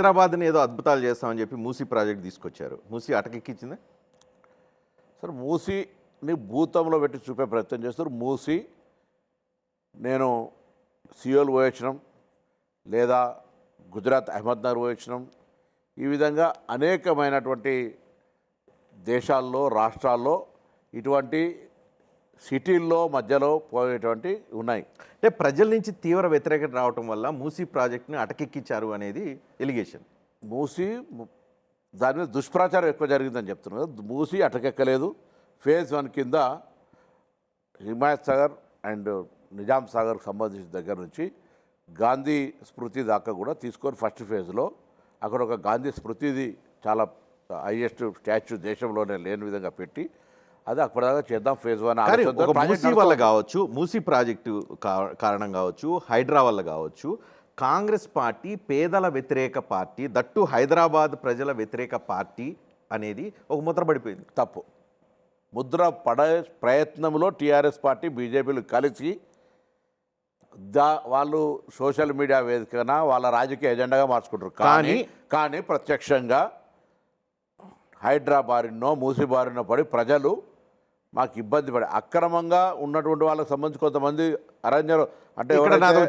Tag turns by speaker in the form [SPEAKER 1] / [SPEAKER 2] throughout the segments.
[SPEAKER 1] హైదరాబాద్ని ఏదో అద్భుతాలు చేస్తామని చెప్పి మూసీ ప్రాజెక్ట్ తీసుకొచ్చారు. మూసీ అటకెక్కించిందా?
[SPEAKER 2] సార్ మూసీని భూతంలో పెట్టి చూపే ప్రయత్నం చేస్తారు. మూసీ నేను సియోల్ పోయొచ్చినాం, లేదా గుజరాత్ అహ్మద్నగర్ పోయొచ్చినాం. ఈ విధంగా అనేకమైనటువంటి దేశాల్లో రాష్ట్రాల్లో ఇటువంటి సిటీల్లో మధ్యలో పోయేటువంటి ఉన్నాయి.
[SPEAKER 1] అంటే ప్రజల నుంచి తీవ్ర వ్యతిరేకత రావటం వల్ల మూసీ ప్రాజెక్ట్ని అటకెక్కించారు అనేది ఎలిగేషన్.
[SPEAKER 2] మూసీ దాని మీద దుష్ప్రచారం ఎక్కువ జరిగిందని చెప్తున్నారు. మూసీ అటకెక్కలేదు. ఫేజ్ 1 కింద హిమాయత్ సాగర్ అండ్ నిజాం సాగర్కి సంబంధించిన దగ్గర నుంచి గాంధీ స్మృతి దాకా కూడా తీసుకొని ఫస్ట్ ఫేజ్లో అక్కడ ఒక గాంధీ స్మృతిది చాలా హైయెస్ట్ స్టాచ్యూ దేశంలోనే లేని విధంగా పెట్టి అది అప్పటిదాకా చేద్దాం ఫేజ్ 1.
[SPEAKER 1] మూసీ వల్ల కావచ్చు, మూసీ ప్రాజెక్టు కారణం కావచ్చు, హైడ్రా వల్ల కావచ్చు, కాంగ్రెస్ పార్టీ పేదల వ్యతిరేక పార్టీ, దట్టు హైదరాబాద్ ప్రజల వ్యతిరేక పార్టీ అనేది ఒక ముద్ర పడిపోయింది.
[SPEAKER 2] తప్పు. ముద్ర పడే ప్రయత్నంలో టీఆర్ఎస్ పార్టీ బీజేపీలు కలిసి వాళ్ళు సోషల్ మీడియా వేదికన వాళ్ళ రాజకీయ ఎజెండాగా మార్చుకుంటారు. కానీ ప్రత్యక్షంగా హైడ్రా బారినో మూసీ బారినో పడి ప్రజలు మాకు ఇబ్బంది పడి అక్రమంగా ఉన్నటువంటి వాళ్ళకి సంబంధించి కొంతమంది అరణ్యం అంటే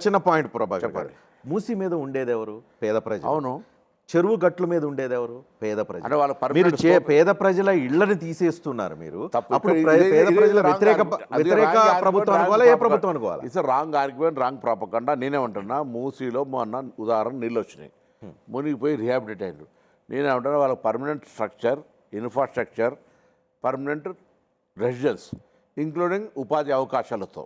[SPEAKER 1] చిన్న పాయింట్ ప్రభాకర్, మూసీ మీద ఉండేది ఎవరు? పేద ప్రజలు.
[SPEAKER 2] అవును.
[SPEAKER 1] చెరువు గట్ల మీద ఉండేది ఎవరు? పేద ప్రజలు.
[SPEAKER 2] అంటే వాళ్ళ
[SPEAKER 1] మీరు పేద ప్రజల ఇళ్లను తీసేస్తున్నారు. మీరు అప్పుడు పేద ప్రజల వ్యతిరేక ప్రభుత్వం అనుకోవాలా, ఏ ప్రభుత్వం అనుకోవాలా?
[SPEAKER 2] It's wrong argument, wrong propaganda. నేనేమంటున్నా, మూసీలో మొన్న ఉదాహరణ నీళ్ళు వచ్చినాయి, మునిగిపోయి రిహాబిలిటేట్ అయ్యారు. నేనేమంటున్నా, వాళ్ళ permanent structure, infrastructure, permanent residence including ఉపాధి అవకాశాలతో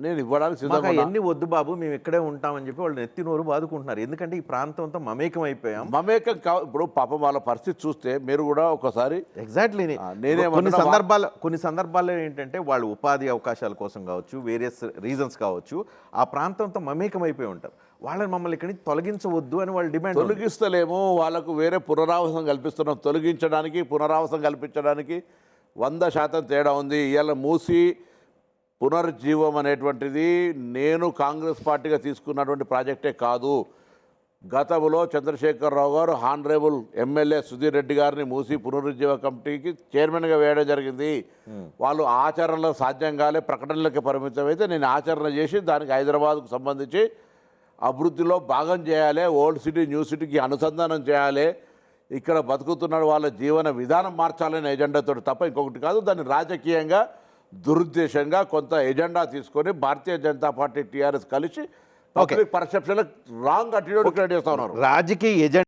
[SPEAKER 2] నేను ఇవ్వడానికి సిద్ధంగా.
[SPEAKER 1] ఎన్ని వద్దు బాబు, మేము ఇక్కడే ఉంటామని చెప్పి వాళ్ళు నెత్తి నోరు బాదుకుంటున్నారు. ఎందుకంటే ఈ ప్రాంతంతో మమేకం అయిపోయాం.
[SPEAKER 2] ఇప్పుడు పాపం వాళ్ళ పరిస్థితి చూస్తే మీరు కూడా ఒకసారి
[SPEAKER 1] ఎగ్జాక్ట్లీ కొన్ని సందర్భాల్లో ఏంటంటే వాళ్ళు ఉపాధి అవకాశాల కోసం కావచ్చు, వేరియస్ రీజన్స్ కావచ్చు, ఆ ప్రాంతంతో మమేకం అయిపోయి ఉంటారు. వాళ్ళని మమ్మల్ని ఇక్కడి నుంచి తొలగించవద్దు అని వాళ్ళు డిమాండ్.
[SPEAKER 2] తొలగిస్తలేము, వాళ్ళకు వేరే పునరావాసం కల్పిస్తున్నాం. తొలగించడానికి పునరావాసం కల్పించడానికి 100% తేడా ఉంది. ఇవాళ మూసీ పునరుజ్జీవం అనేటువంటిది నేను కాంగ్రెస్ పార్టీగా తీసుకున్నటువంటి ప్రాజెక్టే కాదు. గతంలో చంద్రశేఖరరావు గారు హానరేబుల్ ఎమ్మెల్యే సుధీర్ రెడ్డి గారిని మూసీ పునరుజ్జీవ కమిటీకి చైర్మన్గా వేయడం జరిగింది. వాళ్ళు ఆచరణలో సాధ్యం కాలే, ప్రకటనలకి పరిమితం అయితే నేను ఆచరణ చేసి దానికి హైదరాబాద్కు సంబంధించి అభివృద్ధిలో భాగం చేయాలి, ఓల్డ్ సిటీ న్యూ సిటీకి అనుసంధానం చేయాలి, ఇక్కడ బతుకుతున్న వాళ్ళ జీవన విధానం మార్చాలనే ఎజెండాతో తప్ప ఇంకొకటి కాదు. దాన్ని రాజకీయంగా దురుద్దేశంగా కొంత ఎజెండా తీసుకొని భారతీయ జనతా పార్టీ టీఆర్ఎస్ కలిసి public perception wrong attitude create చేస్తూ ఉన్నారు.
[SPEAKER 1] రాజకీయ ఎజెండా